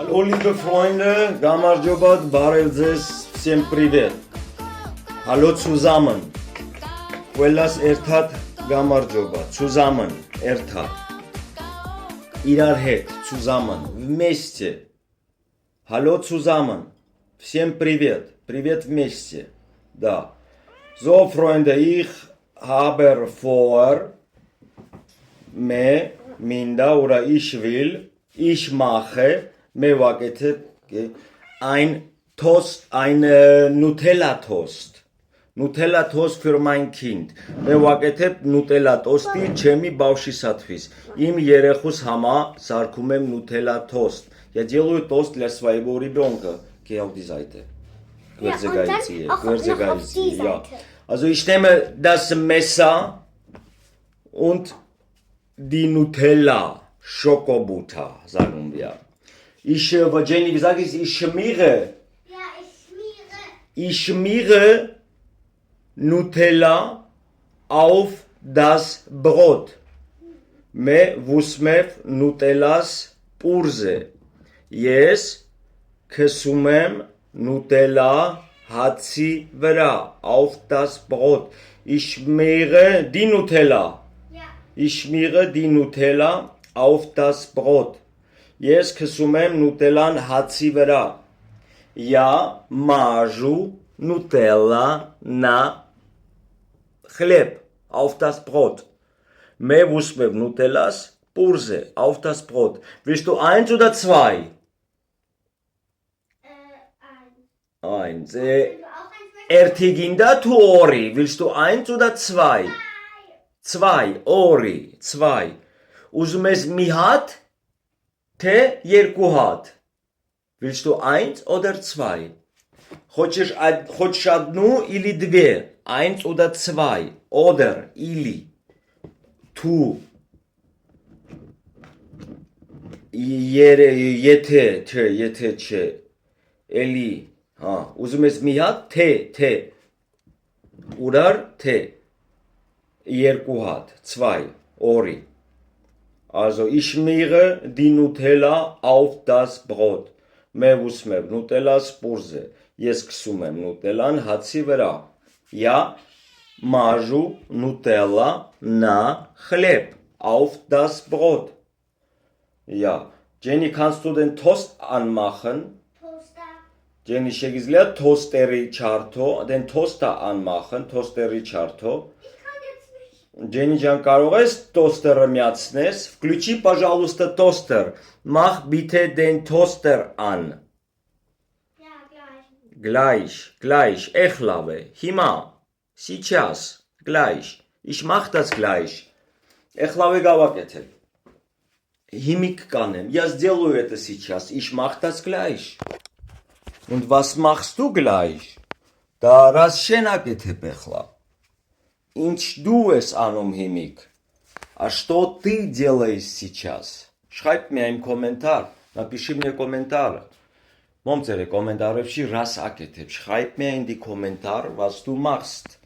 Hallo liebe Freunde, Gamarjobat, Barelzes, всем привет. Hallo zusammen. Quellas ertat Gamarjobat, zusammen, ertat. Իրար հետ, zusammen, вместе. Hallo zusammen. Всем привет. Привет вместе. Да. So, Freunde, ich habe vor, minda oder ich will, ich mache, ein Toast, ein Nutella-Toast. Nutella-Toast für mein Kind. Nutella-Toast-ի չեմի բავշիսատվիս. Им երեխուս համա սարքում եմ Nutella-Toast. Я делаю тост для своего ребенка. Geh auf die Seite. Ja. Also ich nehme das Messer und die Nutella, Schokobutter, sagen wir. Jenny, wie sage ich, ich schmiere. Ja, Ich schmiere Nutella auf das Brot. Me vusmev Nutellas purze. Yes, kesumem Nutella hatzi vera auf das Brot. Ich schmiere die Nutella. Ja. Ich schmiere die Nutella auf das Brot. Ես քսում եմ նուտելան հացի վրա։ Я мажу Nutella на хлеб, auf das Brot. Me vusmev Nutellas purze, auf das Brot. Willst du eins oder zwei? Eins. Eins. Wenn du auch eins möchtest. Ertiginda tu ori. Willst du eins oder zwei? Zwei. Ori. Zwei. Ուզում ես մի հատ, թե երկու հատ? Willst du eins oder zwei? Хочешь одну или две? Eins oder zwei? Oder, или. Tu. Եթե չէ, էլի, ուզում ես մի հատ, թե, ուրար, թե, երկու հատ, zwei, ori. Also ich schmiere die Nutella auf das Brot. Me vusmev Nutellas purze. Ես քսում եմ Nutellan հացի վրա. Я мажу Nutella na хлеб auf das Brot. Ja. Jenny, kannst du den Toast anmachen? Toaster. Jenny, շեգիզլիա Toasteri Charto, den Toaster anmachen, Toasteri Charto. Ich kann jetzt nicht. Jenny ջան, կարող ես տոստերը միացնես? Включи, пожалуйста, тостер. Mach bitte den Toaster an. Ja, gleich. Gleich. Echt լավ է. Հիմա. Сейчас. Gleich. Ich mach das gleich. Echt լավ է գավակեթել. Հիմիկ կանեմ. Я сделаю это сейчас. Ich mach das gleich. Und was machst du gleich? Da расшенакեթե пехла. Ինչ դու ես անում հիմիկ? А что ты делаешь сейчас? Schreib mir einen Kommentar. Напиши мне комментар. Momțere, комментарებში раз ակեթებ. Schreib mir in die Kommentar, was du machst.